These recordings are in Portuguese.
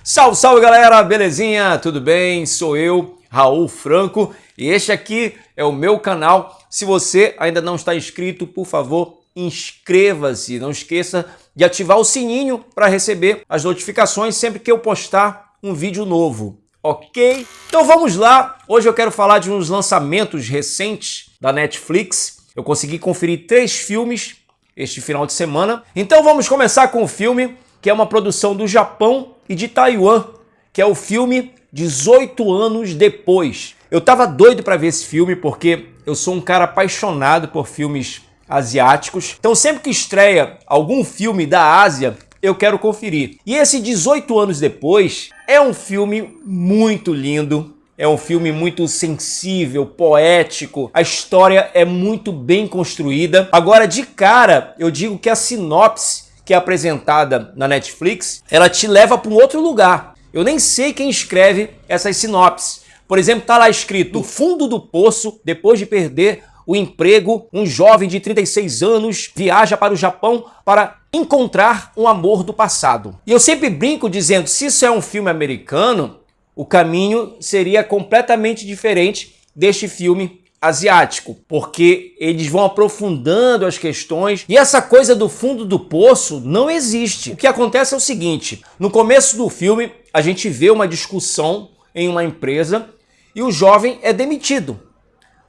Salve, salve galera, belezinha? Tudo bem? Sou eu, Raul Franco, e este aqui é o meu canal. Se você ainda não está inscrito, por favor, inscreva-se. Não esqueça de ativar o sininho para receber as notificações sempre que eu postar um vídeo novo, ok? Então vamos lá, hoje eu quero falar de uns lançamentos recentes da Netflix. Eu consegui conferir 3 filmes este final de semana. Então vamos começar com o filme que é uma produção do Japão e de Taiwan, que é o filme 18 anos depois. Eu tava doido para ver esse filme porque eu sou um cara apaixonado por filmes asiáticos. Então sempre que estreia algum filme da Ásia, eu quero conferir. E esse 18 anos depois é um filme muito lindo. É um filme muito sensível, poético, a história é muito bem construída. Agora, de cara, eu digo que a sinopse que é apresentada na Netflix, ela te leva para um outro lugar. Eu nem sei quem escreve essas sinopses. Por exemplo, tá lá escrito: no fundo do poço, depois de perder o emprego, um jovem de 36 anos viaja para o Japão para encontrar um amor do passado. E eu sempre brinco dizendo, se isso é um filme americano, o caminho seria completamente diferente deste filme asiático, porque eles vão aprofundando as questões e essa coisa do fundo do poço não existe. O que acontece é o seguinte: no começo do filme a gente vê uma discussão em uma empresa e o jovem é demitido.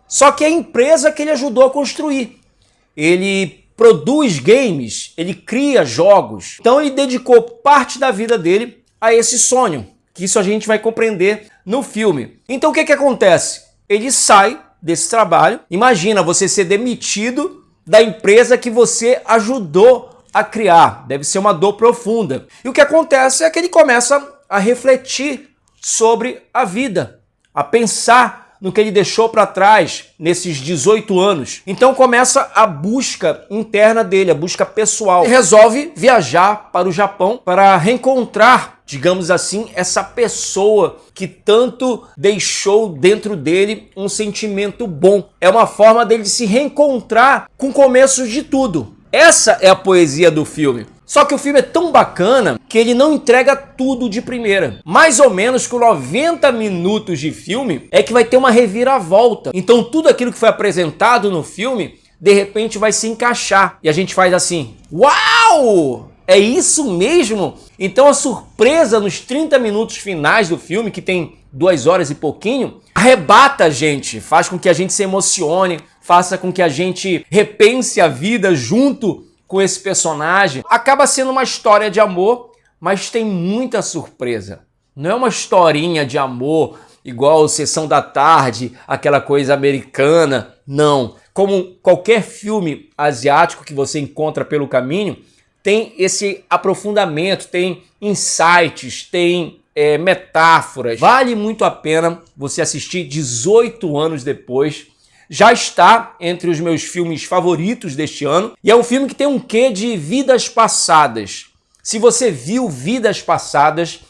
Só que é a empresa que ele ajudou a construir. Ele produz games, ele cria jogos, então ele dedicou parte da vida dele a esse sonho, que isso a gente vai compreender no filme. Então o que acontece? Ele sai desse trabalho. Imagina você ser demitido da empresa que você ajudou a criar. Deve ser uma dor profunda. E o que acontece é que ele começa a refletir sobre a vida, a pensar no que ele deixou para trás nesses 18 anos. Então começa a busca interna dele, a busca pessoal. Ele resolve viajar para o Japão para reencontrar, digamos assim, essa pessoa que tanto deixou dentro dele um sentimento bom. É uma forma dele se reencontrar com começos de tudo. Essa é a poesia do filme. Só que o filme é tão bacana que ele não entrega tudo de primeira. Mais ou menos com 90 minutos de filme é que vai ter uma reviravolta. Então tudo aquilo que foi apresentado no filme, de repente vai se encaixar. E a gente faz assim: uau! É isso mesmo? Então a surpresa nos 30 minutos finais do filme, que tem 2 horas e pouquinho, arrebata a gente, faz com que a gente se emocione, faça com que a gente repense a vida junto com esse personagem. Acaba sendo uma história de amor, mas tem muita surpresa. Não é uma historinha de amor igual Sessão da Tarde, aquela coisa americana, não. Como qualquer filme asiático que você encontra pelo caminho, tem esse aprofundamento, tem insights, tem metáforas. Vale muito a pena você assistir 18 anos depois. Já está entre os meus filmes favoritos deste ano. E é um filme que tem um quê de vidas passadas. Se você viu Vidas Passadas,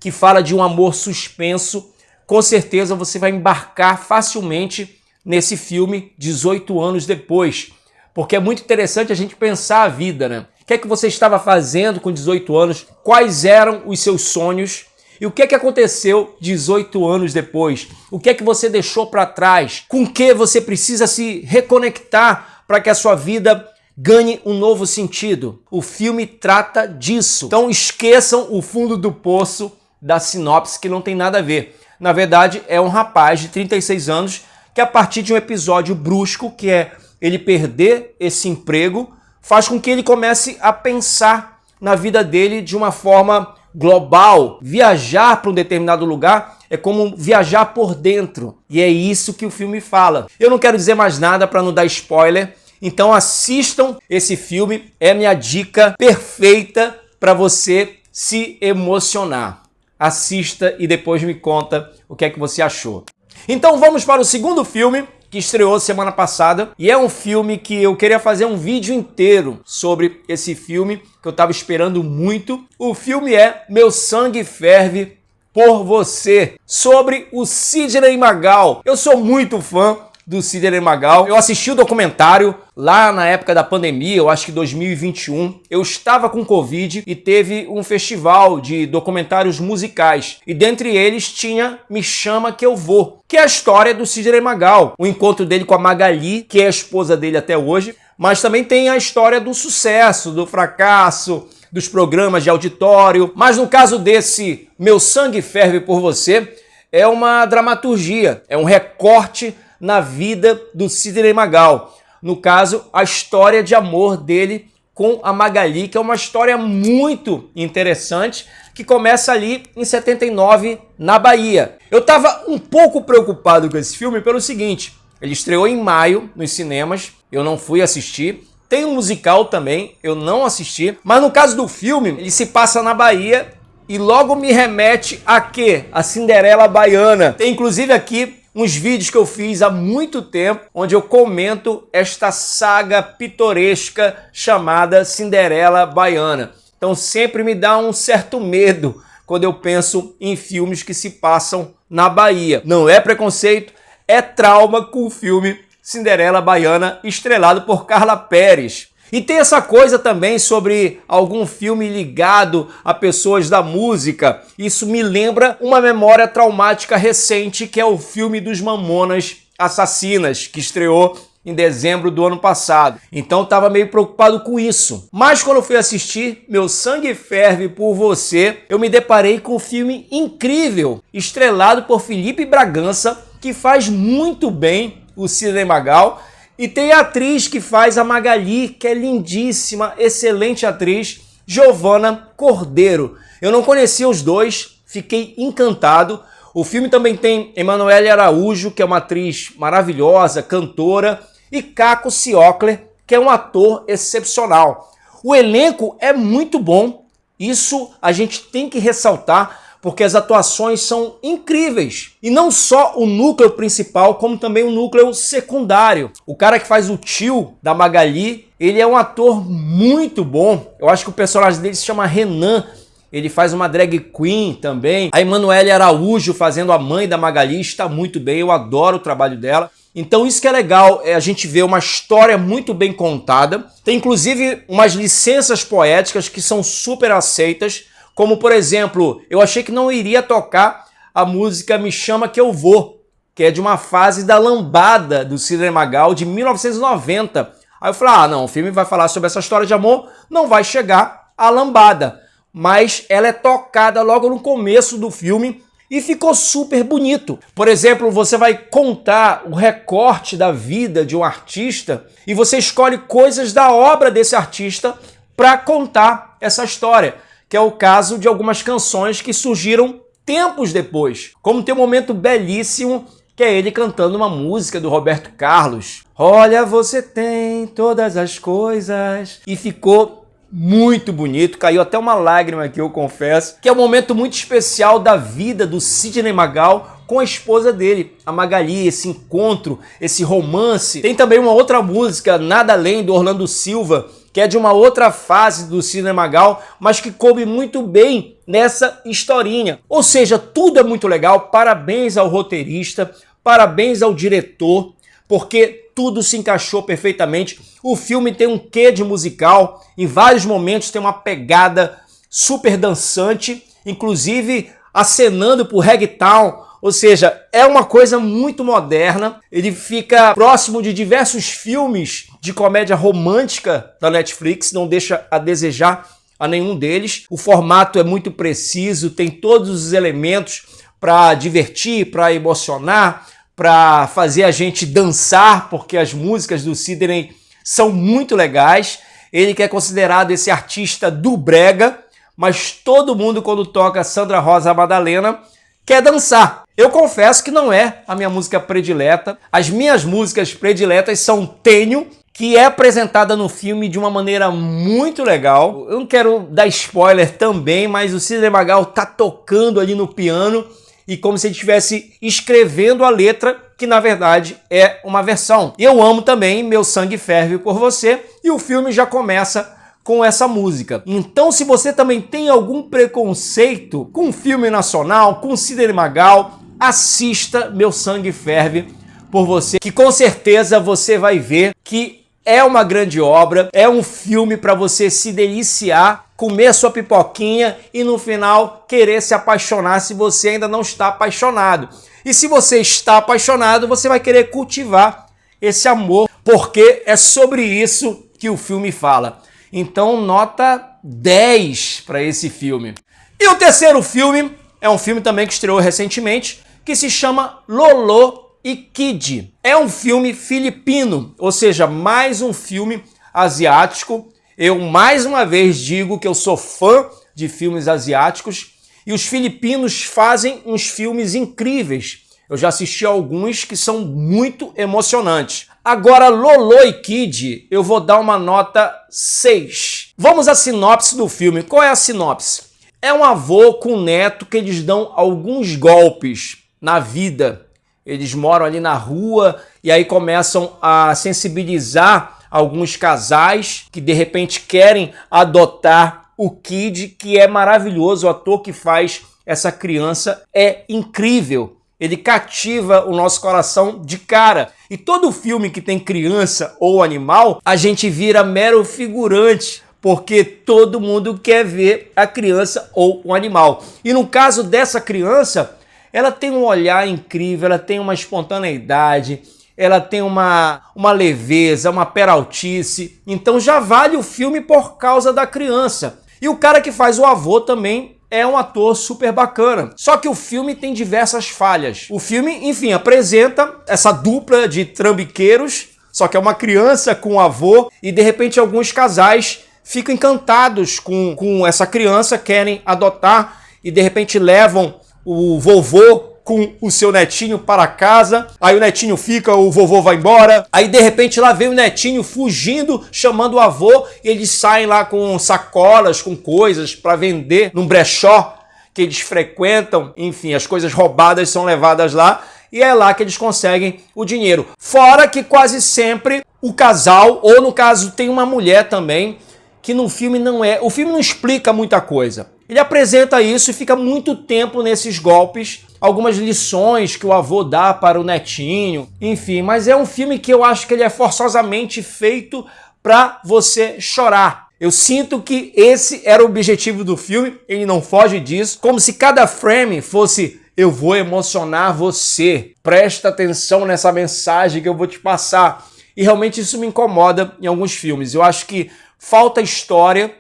que fala de um amor suspenso, com certeza você vai embarcar facilmente nesse filme 18 anos depois. Porque é muito interessante a gente pensar a vida, né? O que é que você estava fazendo com 18 anos? Quais eram os seus sonhos? E o que é que aconteceu 18 anos depois? O que é que você deixou para trás? Com que você precisa se reconectar para que a sua vida ganhe um novo sentido? O filme trata disso. Então esqueçam o fundo do poço da sinopse, que não tem nada a ver. Na verdade, é um rapaz de 36 anos que, a partir de um episódio brusco, que é ele perder esse emprego, faz com que ele comece a pensar na vida dele de uma forma global. Viajar para um determinado lugar é como viajar por dentro. E é isso que o filme fala. Eu não quero dizer mais nada para não dar spoiler, então assistam esse filme. É a minha dica perfeita para você se emocionar. Assista e depois me conta o que é que você achou. Então vamos para o segundo filme, que estreou semana passada, e é um filme que eu queria fazer um vídeo inteiro sobre esse filme, que eu estava esperando muito. O filme é Meu Sangue Ferve por Você, sobre o Sidney Magal. Eu sou muito fã do Sidney Magal. Eu assisti o documentário lá na época da pandemia, eu acho que 2021. Eu estava com Covid e teve um festival de documentários musicais. E dentre eles tinha Me Chama Que Eu Vou, que é a história do Sidney Magal. O encontro dele com a Magali, que é a esposa dele até hoje. Mas também tem a história do sucesso, do fracasso, dos programas de auditório. Mas no caso desse Meu Sangue Ferve Por Você, é uma dramaturgia, é um recorte na vida do Sidney Magal. No caso, a história de amor dele com a Magali, que é uma história muito interessante, que começa ali em 79, na Bahia. Eu estava um pouco preocupado com esse filme pelo seguinte: ele estreou em maio nos cinemas, eu não fui assistir. Tem um musical também, eu não assisti. Mas no caso do filme, ele se passa na Bahia e logo me remete a quê? A Cinderela Baiana. Tem inclusive aqui uns vídeos que eu fiz há muito tempo, onde eu comento esta saga pitoresca chamada Cinderela Baiana. Então sempre me dá um certo medo quando eu penso em filmes que se passam na Bahia. Não é preconceito, é trauma com o filme Cinderela Baiana, estrelado por Carla Perez. E tem essa coisa também sobre algum filme ligado a pessoas da música. Isso me lembra uma memória traumática recente, que é o filme dos Mamonas Assassinas, que estreou em dezembro do ano passado. Então eu estava meio preocupado com isso. Mas quando eu fui assistir Meu Sangue Ferve Por Você, eu me deparei com um filme incrível, estrelado por Felipe Bragança, que faz muito bem o Sidney Magal. E tem a atriz que faz a Magali, que é lindíssima, excelente atriz, Giovana Cordeiro. Eu não conhecia os dois, fiquei encantado. O filme também tem Emanuele Araújo, que é uma atriz maravilhosa, cantora, e Caco Ciocler, que é um ator excepcional. O elenco é muito bom, isso a gente tem que ressaltar, porque as atuações são incríveis. E não só o núcleo principal, como também o núcleo secundário. O cara que faz o tio da Magali, ele é um ator muito bom. Eu acho que o personagem dele se chama Renan. Ele faz uma drag queen também. A Emanuele Araújo fazendo a mãe da Magali está muito bem. Eu adoro o trabalho dela. Então isso que é legal, é a gente ver uma história muito bem contada. Tem inclusive umas licenças poéticas que são super aceitas. Como, por exemplo, eu achei que não iria tocar a música Me Chama Que Eu Vou, que é de uma fase da lambada do Sidney Magal de 1990. Aí eu falei, não, o filme vai falar sobre essa história de amor, não vai chegar à lambada. Mas ela é tocada logo no começo do filme e ficou super bonito. Por exemplo, você vai contar o recorte da vida de um artista e você escolhe coisas da obra desse artista para contar essa história, que é o caso de algumas canções que surgiram tempos depois. Como tem um momento belíssimo, que é ele cantando uma música do Roberto Carlos. Olha, você tem todas as coisas. E ficou muito bonito, caiu até uma lágrima aqui, eu confesso, que é um momento muito especial da vida do Sidney Magal com a esposa dele, a Magali, esse encontro, esse romance. Tem também uma outra música, Nada Além, do Orlando Silva, que é de uma outra fase do Sidney Magal, mas que coube muito bem nessa historinha. Ou seja, tudo é muito legal, parabéns ao roteirista, parabéns ao diretor, porque tudo se encaixou perfeitamente. O filme tem um quê de musical, em vários momentos tem uma pegada super dançante, inclusive acenando pro reggaeton. Ou seja, é uma coisa muito moderna, ele fica próximo de diversos filmes de comédia romântica da Netflix, não deixa a desejar a nenhum deles. O formato é muito preciso, tem todos os elementos para divertir, para emocionar, para fazer a gente dançar, porque as músicas do Sidney são muito legais. Ele que é considerado esse artista do brega, mas todo mundo quando toca Sandra Rosa Madalena quer dançar. Eu confesso que não é a minha música predileta. As minhas músicas prediletas são Tenho, que é apresentada no filme de uma maneira muito legal. Eu não quero dar spoiler também, mas o Sidney Magal tá tocando ali no piano e como se ele estivesse escrevendo a letra, que na verdade é uma versão. Eu amo também Meu Sangue Ferve Por Você, e o filme já começa com essa música. Então, se você também tem algum preconceito com filme nacional, com Sidney Magal, assista Meu Sangue Ferve por você, que com certeza você vai ver que é uma grande obra, é um filme para você se deliciar, comer sua pipoquinha e no final querer se apaixonar se você ainda não está apaixonado. E se você está apaixonado, você vai querer cultivar esse amor, porque é sobre isso que o filme fala. Então, nota 10 para esse filme. E o terceiro filme é um filme também que estreou recentemente, que se chama Lolo e Kid. É um filme filipino, ou seja, mais um filme asiático. Eu mais uma vez digo que eu sou fã de filmes asiáticos e os filipinos fazem uns filmes incríveis. Eu já assisti a alguns que são muito emocionantes. Agora, Lolo e Kid, eu vou dar uma nota 6. Vamos à sinopse do filme. Qual é a sinopse? É um avô com um neto que eles dão alguns golpes na vida. Eles moram ali na rua e aí começam a sensibilizar alguns casais que de repente querem adotar o Kid, que é maravilhoso. O ator que faz essa criança é incrível. Ele cativa o nosso coração de cara. E todo filme que tem criança ou animal, a gente vira mero figurante, porque todo mundo quer ver a criança ou o animal. E no caso dessa criança, ela tem um olhar incrível, ela tem uma espontaneidade, ela tem uma leveza, uma peraltice. Então já vale o filme por causa da criança. E o cara que faz o avô também é um ator super bacana. Só que o filme tem diversas falhas. O filme, enfim, apresenta essa dupla de trambiqueiros, só que é uma criança com um avô, e de repente alguns casais ficam encantados com essa criança, querem adotar, e de repente levam o vovô com o seu netinho para casa, aí o netinho fica, o vovô vai embora, aí de repente lá vem o netinho fugindo, chamando o avô, e eles saem lá com sacolas, com coisas para vender num brechó que eles frequentam, enfim, as coisas roubadas são levadas lá, e é lá que eles conseguem o dinheiro. Fora que quase sempre o casal, ou no caso tem uma mulher também, que no filme o filme não explica muita coisa. Ele apresenta isso e fica muito tempo nesses golpes, algumas lições que o avô dá para o netinho, enfim, mas é um filme que eu acho que ele é forçosamente feito para você chorar. Eu sinto que esse era o objetivo do filme, ele não foge disso, como se cada frame fosse: eu vou emocionar você, presta atenção nessa mensagem que eu vou te passar. E realmente isso me incomoda em alguns filmes. Eu acho que falta história,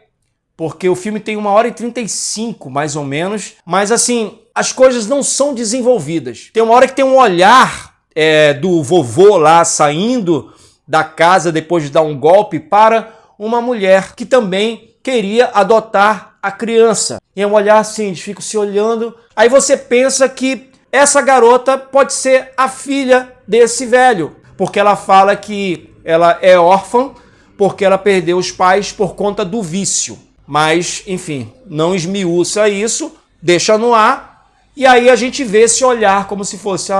porque o filme tem 1h35, mais ou menos, mas assim, as coisas não são desenvolvidas. Tem uma hora que tem um olhar do vovô lá saindo da casa depois de dar um golpe para uma mulher que também queria adotar a criança. E é um olhar assim, eles ficam se olhando. Aí você pensa que essa garota pode ser a filha desse velho, porque ela fala que ela é órfã, porque ela perdeu os pais por conta do vício. Mas, enfim, não esmiuça isso, deixa no ar, e aí a gente vê esse olhar como se fosse: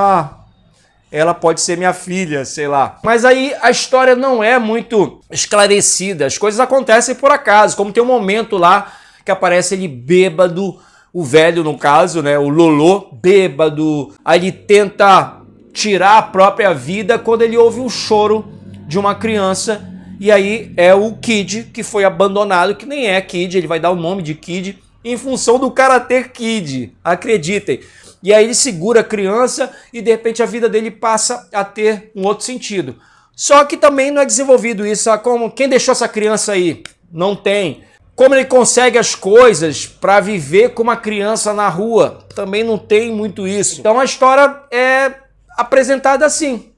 ela pode ser minha filha, sei lá. Mas aí a história não é muito esclarecida, as coisas acontecem por acaso, como tem um momento lá que aparece ele bêbado, o velho no caso, né, o Lolo, bêbado, aí ele tenta tirar a própria vida quando ele ouve o choro de uma criança. E aí é o Kid que foi abandonado, que nem é Kid, ele vai dar o nome de Kid em função do Karate Kid, acreditem. E aí ele segura a criança e de repente a vida dele passa a ter um outro sentido. Só que também não é desenvolvido isso, como quem deixou essa criança aí? Não tem. Como ele consegue as coisas para viver com uma criança na rua? Também não tem muito isso. Então a história é apresentada assim.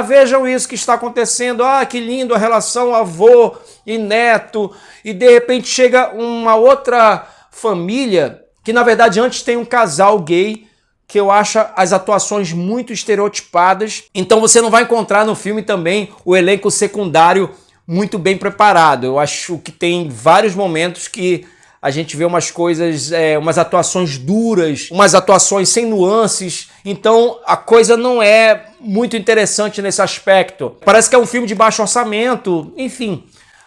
Vejam isso que está acontecendo, que lindo a relação avô e neto, e de repente chega uma outra família, que na verdade antes tem um casal gay, que eu acho as atuações muito estereotipadas, então você não vai encontrar no filme também o elenco secundário muito bem preparado. Eu acho que tem vários momentos que a gente vê umas coisas, umas atuações duras, umas atuações sem nuances, então a coisa não é muito interessante nesse aspecto. Parece que é um filme de baixo orçamento, enfim,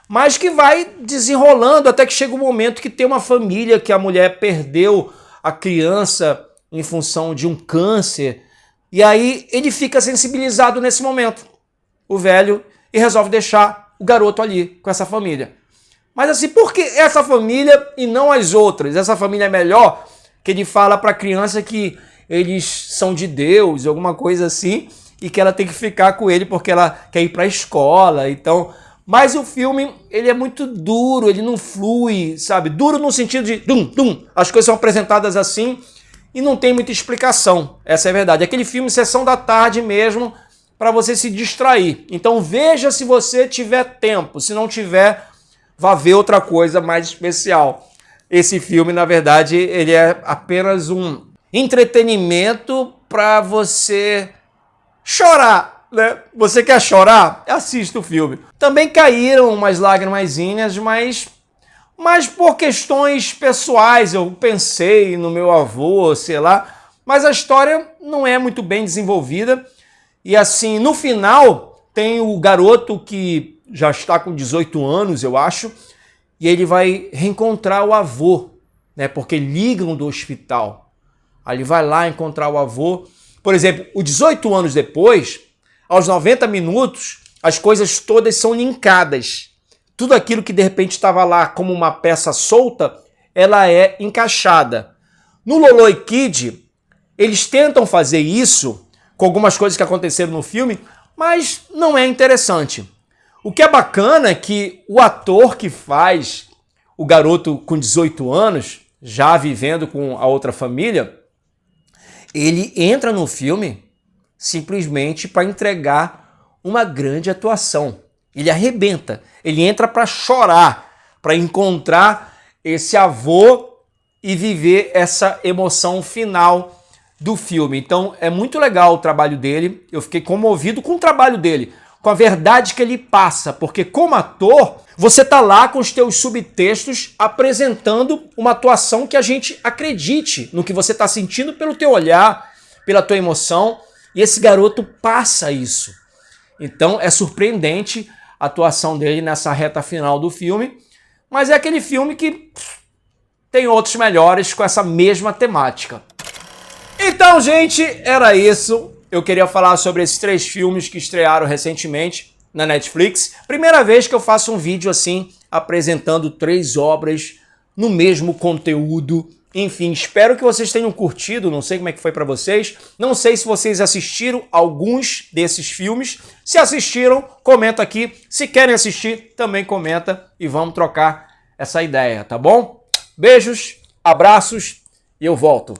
mas que vai desenrolando até que chega um momento que tem uma família que a mulher perdeu a criança em função de um câncer, E aí ele fica sensibilizado nesse momento, o velho, e resolve deixar o garoto ali com essa família. Mas assim, por que essa família e não as outras? Essa família é melhor, que ele fala para a criança que eles são de Deus, alguma coisa assim, e que ela tem que ficar com ele porque ela quer ir para a escola. Então, mas o filme, ele é muito duro, ele não flui, sabe? Duro no sentido de as coisas são apresentadas assim e não tem muita explicação. Essa é a verdade. Aquele filme sessão da tarde mesmo, para você se distrair. Então veja se você tiver tempo. Se não tiver, vá ver outra coisa mais especial. Esse filme, na verdade, ele é apenas um entretenimento para você chorar, né? Você quer chorar? Assista o filme. Também caíram umas lágrimazinhas, mas por questões pessoais. Eu pensei no meu avô, sei lá, mas a história não é muito bem desenvolvida. E assim, no final, tem o garoto que já está com 18 anos, eu acho, e ele vai reencontrar o avô, né? Porque ligam do hospital. Aí ele vai lá encontrar o avô. Por exemplo, os 18 anos depois, aos 90 minutos, as coisas todas são linkadas. Tudo aquilo que de repente estava lá como uma peça solta, ela é encaixada. No Lolo e Kid, eles tentam fazer isso com algumas coisas que aconteceram no filme, mas não é interessante. O que é bacana é que o ator que faz o garoto com 18 anos, já vivendo com a outra família, ele entra no filme simplesmente para entregar uma grande atuação. Ele arrebenta, ele entra para chorar, para encontrar esse avô e viver essa emoção final do filme. Então é muito legal o trabalho dele, eu fiquei comovido com o trabalho dele, com a verdade que ele passa, porque como ator, você tá lá com os teus subtextos apresentando uma atuação que a gente acredite no que você tá sentindo pelo teu olhar, pela tua emoção, e esse garoto passa isso. Então é surpreendente a atuação dele nessa reta final do filme, mas é aquele filme que tem outros melhores com essa mesma temática. Então, gente, era isso. Eu queria falar sobre esses 3 filmes que estrearam recentemente na Netflix. Primeira vez que eu faço um vídeo assim, apresentando 3 obras no mesmo conteúdo. Enfim, espero que vocês tenham curtido, não sei como é que foi pra vocês. Não sei se vocês assistiram alguns desses filmes. Se assistiram, comenta aqui. Se querem assistir, também comenta e vamos trocar essa ideia, tá bom? Beijos, abraços e eu volto.